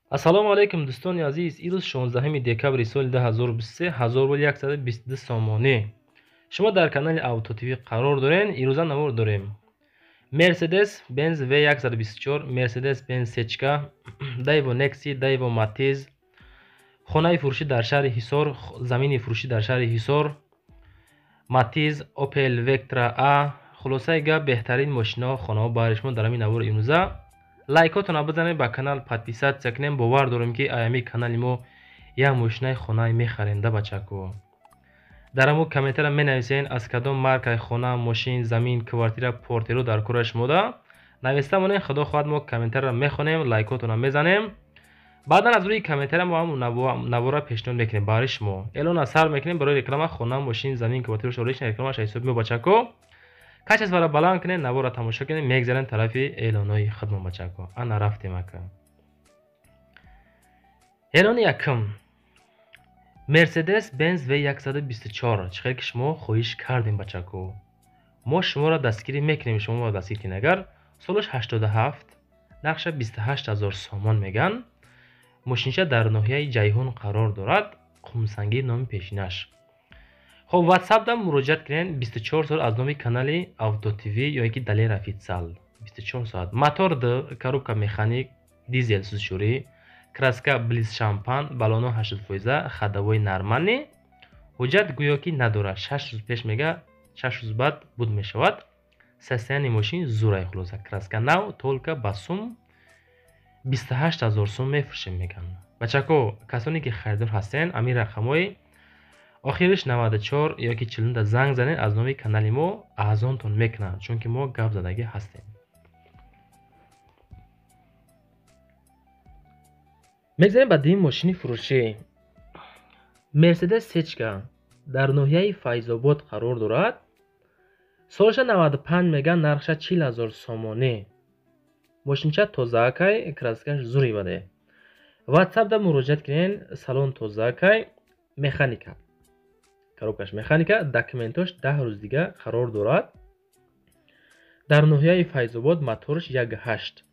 ассалому алайкум дӯстони азиз. ирӯз 16 декабри соли 2023 1122 сомонӣ. шумо дар канали Автотиви қарор дорем. ирӯза навор дорем Mercedes Benz V124, Mercedes Benz Sechka, Daewoo Nexi, Daewoo Matiz, хонаи фурӯшӣ дар шаҳри Ҳисор, замини фурӯшӣ дар шаҳри Ҳисор, Matiz, Opel Vectra A. хулосаи гап, беҳтарин мошино, хонаҳо баҳри шумо дар ҳамин навори имрӯза. лайкотона бизанед, ба канал подписатсия кунем. бовар дорем ки аями канали мо як мошинаи хонаи мехарем да бачако. дар ҳамо комментара менависен аз кадом маркаи хона, мошин, замин, квартира, портеро дар кори шумода нависта монем. худо хоҳад мо комментарро мехонем, лайкотона мезанем. баъдан аз рӯи комментария мо ҳамон навора пешниҳод мекунем барои шумо. эълон аз сар мекунем барои реклама хона, мошин, замин, квартира шоришна рекламаш ҳисоби мо бачако. качасвара баланд кунем, навора тамошо кунем, мегзарем тарафи эълонои худмон бачако. ана рафтем ака. эълони якум. Mercedes Benz V124. чихел ки шумо хоҳиш кардем бачако. мо шуморо дастгирӣ мекунем, шумо мо дастгир кунед. агар солаш 87, нақша 28000 сомон меган. мошинча дар ноҳияи ҷайҳун қарор дорад. қумсангӣ номи пешинаш. خب واتساپ دم مراجعت کنین. 24 ساعت از نومی کانال автотиви یا یکی دلیل официал. 24 ساعت. мотор د коробка механик, дизель сузшури, краска близ шампан, балоно 80%, хадавои нормальни. ҳуҷҷат гӯё ки надорад. 6 рӯз пеш мега, 6 рӯз баъд буд мешавад. состояние мошин зурай хулоса. краска нав, толка ба сум 28000 сум мефурӯшем меган. бачако, касоне ки харидор ҳастен, амин рақамҳои охириш 94 ёки 49 занг занед, аз номи канали мо аъзонтон мекунанд, чунки мо гап задагӣ ҳастем. мегзарем ба дим мошини фурӯшӣ. Mercedes Sechka дар ноҳияи Файзобод қарор дорад. солаша 95 меган, нархша 40000 сомонӣ. мошинча тозаакай, краскаш зури баде. ватсап да муроҷиат кунен. салон тозаакай, механика. коробкаш механика, документош 10 рӯз дига қарор дорад. дар ноҳияи Файзобод, моторш 1.8.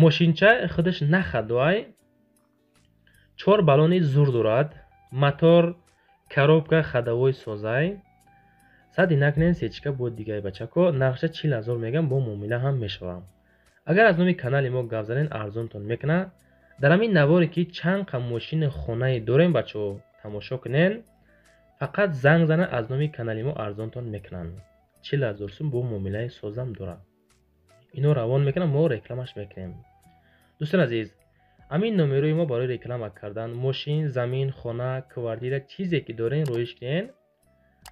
мошинча худаш нахадвай 4 балони зур дорад. мотор, коробка, хадавои созай. сади накнен Сечка бо дигай бачако. нархша 40000 мегам, бо муомила ҳам мешавам. агар аз номи канали мо гап занен, арзонтон мекуна. дар ҳамин наворе ки чанд қа мошини хонаи дорем бачаҳо тамошо кунен. фақат занг зана, аз номи канали мо арзонтон мекунанд. 40000 сум бо муомилаи созам дорад. ино равон мекунам, мо рекламаш мекунем. дӯстон азиз, амин номерои мо барои реклама кардан мошин, замин, хона, квартира, чизе ки дорен роиш кунен.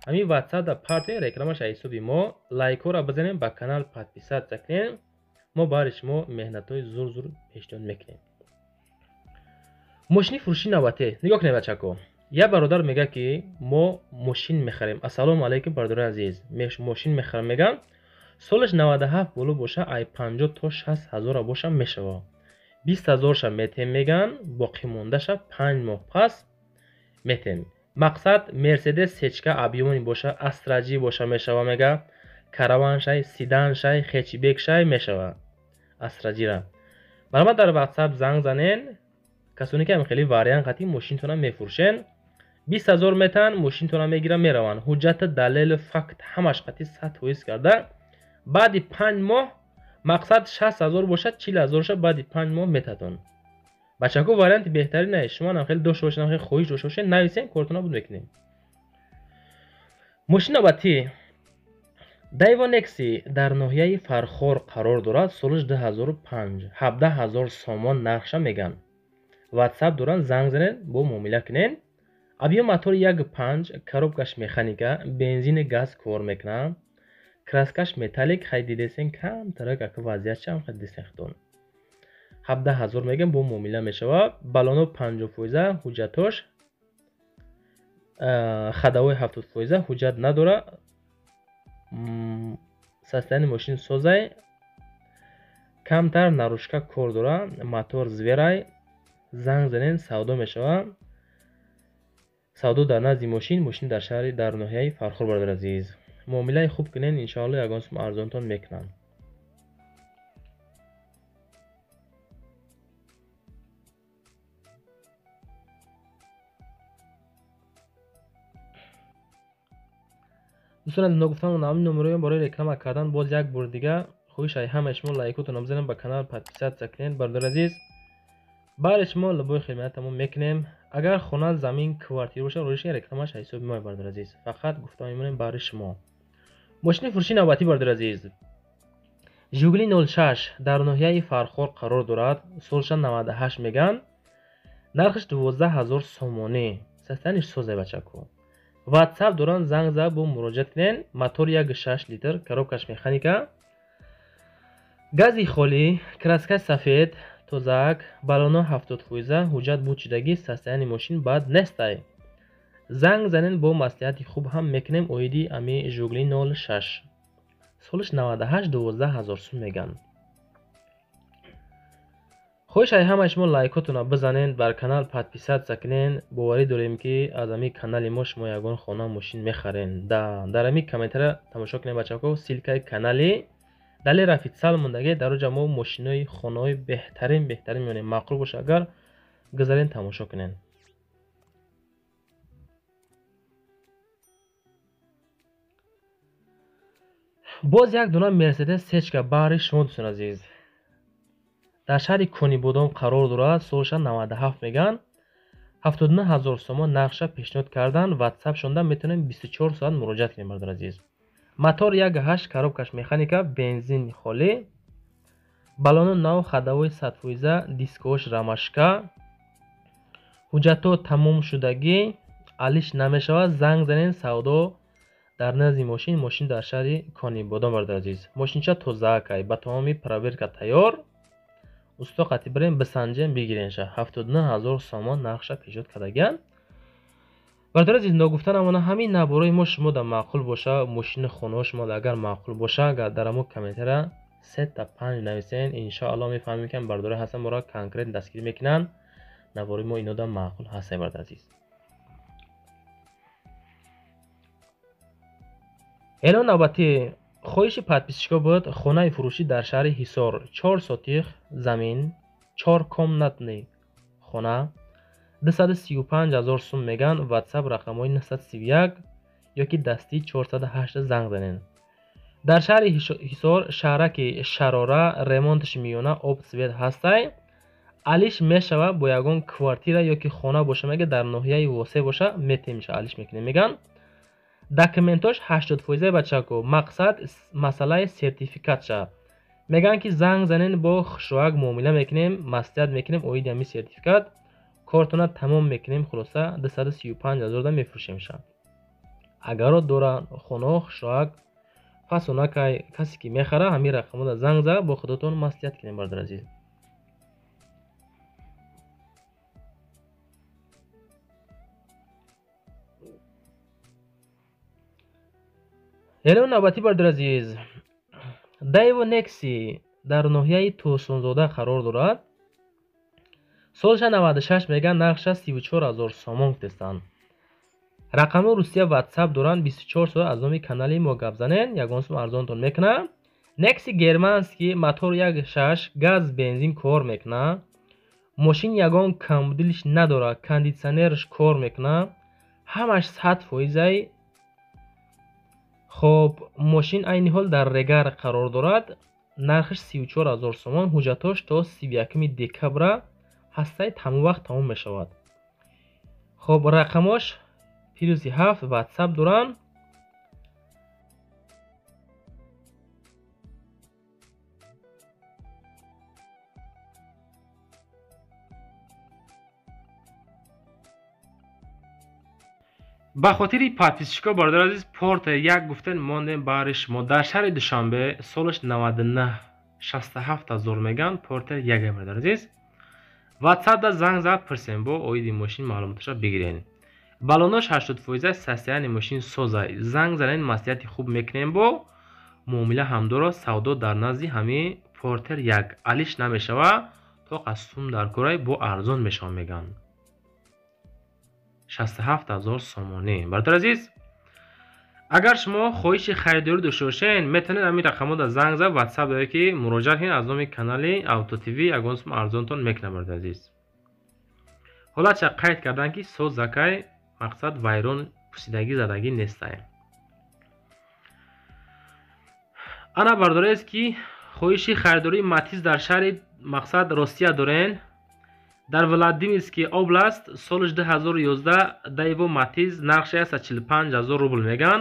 амин ватсап да партия рекламаш ҳисоби мо. лайкора бизанем, ба канал подписатсия кунен. мо баҳри шумо меҳнатҳои зур пешниҳод мекунем. мошини фурӯши навбате. нигоҳ кунед бачако. як бародар мега ки мо мошин мехарем. ассалому алайкум бародари азиз. мошин мехарем меган. солаш 97 боло боша, ай 50 то 60 ҳазора боша мешава. 20000 ша метем меган. боқӣ мондаша 5 моҳ пас метем. мақсад Mercedes Sechka объёмони боша, астраҷи боша мешава мега. караван шай, сидан шай, хечбек шай мешава. астраҷира барама дар ватсап занг занен. касоне ки хеле вариант қати мошинтона мефурӯшен. 20000 метан мошинтона мегира мераванд. ҳуҷҷата, далелу, факт ҳамаш қати 100% карда. баъди 5 моҳ мақсад 60000 бошад, 40000 ша баъди 5 моҳ метатон. бачако варианти беҳтарин ай. шумо нам хеле дошта бошед, нам хеле хоҳиш дошта бошед, нависен, кортона буд мекунем. мошин навбатӣ. Daewoo Nexi дар ноҳияи Фархор қарор дорад. солаш 2005, 17000 сомон нархша меган. ватсап доранд, занг занед, бо муомила кунен. объём мотори 1.5, коробкаш механика, бензини газ кор мекунад. краскаш металлик, хай дидесен камтарак ака вазъиятшам хай дисехтон. 17000 меган, бо муомила мешава. балоно 50%, ҳуҷҷатош хадавои 70%, ҳуҷҷат надора. состояние мошин созай, камтар нарӯшка кор дора. мотор зверай. занг занен, савдо мешава. савдо дар назди мошин дар шаҳри, дар ноҳияи Фархор бародар азиз. муомилаи хуб кунен, иншоалло ягон сум арзонтон мекунанд. دوستان از گفتم نام نمره برای رکلام کردن باز یک بار دیگه خوش ای همه شما لایکاتون رو بزنید، با کانال پادپیسات ساکنین. برادر عزیز برای شما لبوی خدمت تمام میکنیم. اگر خونه زمین کوارتیر باشه روش رکلامش حساب ما برادر عزیز فقط گفتم میمونیم برای شما. ماشین فروشی نوبتی برادر عزیز ژوگلی 06 در ناحیه فرخور قرار دارد. سالش 98 میگن. нархш 12000 сомонӣ. састаниш созе бачако. ватсап доран занг зад бо муроҷиат кунен. мотор 1.6 литр, коробкаш механика, гази холӣ, краскаи сафед, тозаак, баллоно 70 фоиза, ҳуҷҷат буд шудагӣ. састани мошин бад нестай. занг занен бо маслиҳати хуб ҳам мекунем. оиди ами ЖУГЛИ 06. солиш 98, 12000 сум меган. خوش ای همه شما لایکاتون رو بزنین، بر کانال پادپیسات سکنین. باوری داریم که از امی کانال ما شما یگان خانه ماشین میخرین. در امی کامنت را تماشا کنین بچه‌ها. سیلکای کانالی دلی رفیق سال موندگی در روز ما ماشینای خانه‌ای بهترین میونه معقول باشه اگر گذارین تماشا کنین. باز یک دونه مرسدس سچکا باری شما دوستان عزیز در شهر کنیبودام قرار دارد. سالش 97 میگن. 79000 сомон нархша пешниҳод кардан. ватсап шонда метавонем 24 соат муроҷиат кунем бародар азиз. мотор 1.8, коробкаш механика, бензин холӣ, баллони нав, ходовой 100%, дискош рамашка, ҳуҷҷато тамом шудагӣ. алиш намешавад. занг занен савдо дар назди мошин дар шаҳри конибодом бародар азиз. мошинча тозаакай ба тамоми проверка тайёр. усто қати барем бисанҷем бигиренша. 79000 сомон нархша пешниҳод кардаган. бародари азиз ногуфта намона ҳамин набораи мо шумо да маъқул боша, мошини хонаҳо шумо да агар маъқул боша дар амо комментара 3 та 5 нависен. иншоалло мефаҳмем ки бародари ҳастан моро конкрет дастгирӣ мекунанд. набораи мо ино да маъқул ҳастем бародари азиз. эълон навбатӣ хоҳиши подписчикҳо буд. хонаи фурӯшӣ дар шаҳри ҳисор 4 сотих замин, 4 комнатни хона, 235000 сум меган. ватсап рақамҳои 931 ёки дастӣ 408 занг занен. дар шаҳри ҳисор шаҳраки шарора ремонтиш миёна об свет ҳастай. алиш мешава бо ягон квартира ёки хона боша мега дар ноҳияи восеъ боша метемиша алиш мекунем меган. документош 80% бачако. мақсад масъалаи сертификатша меган ки занг занен бо хушроак муомила мекунем, маслиҳат мекунем. оиди ами сертификат кортона тамом мекунем. хулоса 235000 да мефурӯшемша. агаро дора хонаҳо хушроак фасонакай касе ки мехара ҳамин рақамода занг за бо худотон маслиҳат кунем бародар азиз. эълон навбатӣ бародар азиз Daewoo Nexi дар ноҳияи Тӯсунзода қарор дорад. солша 96 меган. нархша 34000 сомон гуфтестанд. рақами русия ватсап доранд. 24 соат аз номи канали мо гап занен. ягон сум арзонтон мекуна. Nexi германски, мотор 1.6, газ бензин кор мекуна. мошин ягон камбудилиш надора, кондитсионерш кор мекуна. ҳамаш 100%. хоб мошин айни ҳол дар регар қарор дорад. нархш 34000 сомон. ҳуҷҷатош то 31 декабра ҳастай тамом вақт тамом мешавад. хоб рақамош +7 ватсап доран. ба хотири подписчикҳо бародар азиз порт як гуфтен мондем бари шумо. дар шаҳри душанбе солиш 99, 67000 меган. портер яга бародар азиз. ватсапда занг зад пирсем бо оиди мошин маълумоташа бигирен. баллонош 80%. состояние мошин созай. занг занен маслиҳати хуб мекунем бо муомила ҳамдора. савдо дар назди ҳами портер як алиш намешава. то қасум дар корай бо арзон мешавам меган. 67000 сомонӣ. бародар азиз агар шумо хоҳиши харидорӣ дошта бошен метавонед ҳамин рақамода занг зад ватсап доред ки муроҷиат кунед аз номи канали Авто ТВ. ягон сум арзонтон мекунад бародар азиз. ҳолатша қайд кардан ки соз закай мақсад вайрон пусидагӣ задагӣ нестай. ана бардорест ки хоҳиши харидории матиз дар шаҳри мақсад Россия дорен. дар Владимирский област соли 2011 даево матиз нархши 145,000 рубл меган.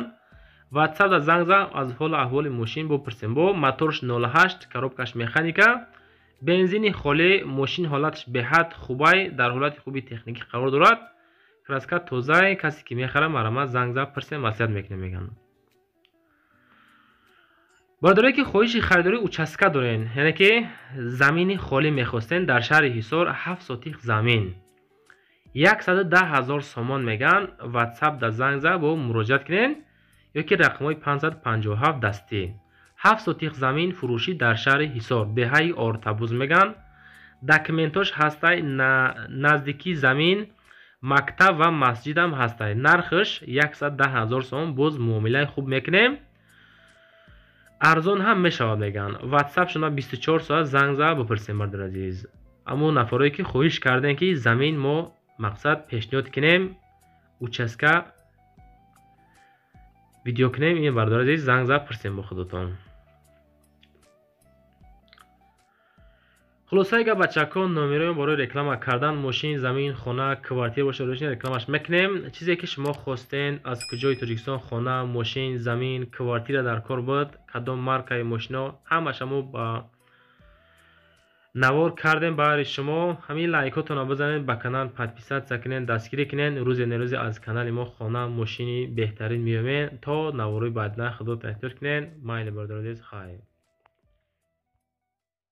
WhatsApp да занг зам аз ҳолу аҳволи мошин бупурсем. Бо моторш 08, коробкаш механика, бензини холӣ, мошин ҳолаташ беҳад хубай, дар ҳолати хуби техникӣ қарор дорад. краска тоза, касе ки мехара марама занг зам пурсем, масият мекунем меган. бардоре ки хоҳиши харидори участка дорен, яъне ки замини холӣ мехостен дар шаҳри Ҳисор 7 сотих замин 110,000 сомон меган. WhatsApp да занг зам бо муроҷиат кунен ёки рақамҳои 557 дастӣ. 7 сотих замин фурӯшӣ дар шаҳри Ҳисор, деҳаи Ортабуз меган. документош ҳастай, наздикии замин, мактаб ва масҷидам ҳастай. нархш 110,000 сомон. боз муомилаи хуб мекунем, арзон ҳам мешавад меган. WhatsApp шуна 24 соат занг зам бупурсем бардор азиз. аммо нафарое ки хоҳиш кардем ки замин мо мақсад пешниҳод кунем, участка видео кунем, ин бардор азиз занг зам пурсем бо худотон. хулосаи гап бачакон, номерои барои реклама кардан мошин, замин, хона, квартира боша рӯшин рекламаш мекунем. чизе ки шумо хостен, аз куҷои Тоҷикистон хона, мошин, замин, квартира дар кор буд, кадом маркаи мошино, ҳамаша мо ба навор кардем баъри шумо. ҳамин лайкотонро бизанед, ба канал подписатсия кунед, дастгирӣ кунед. рӯзе нерӯзе аз канали мо хона, мошини беҳтарин меомед. то наворои баъдина худо эҳтиёт кунед. майли бардор азиз, хайр.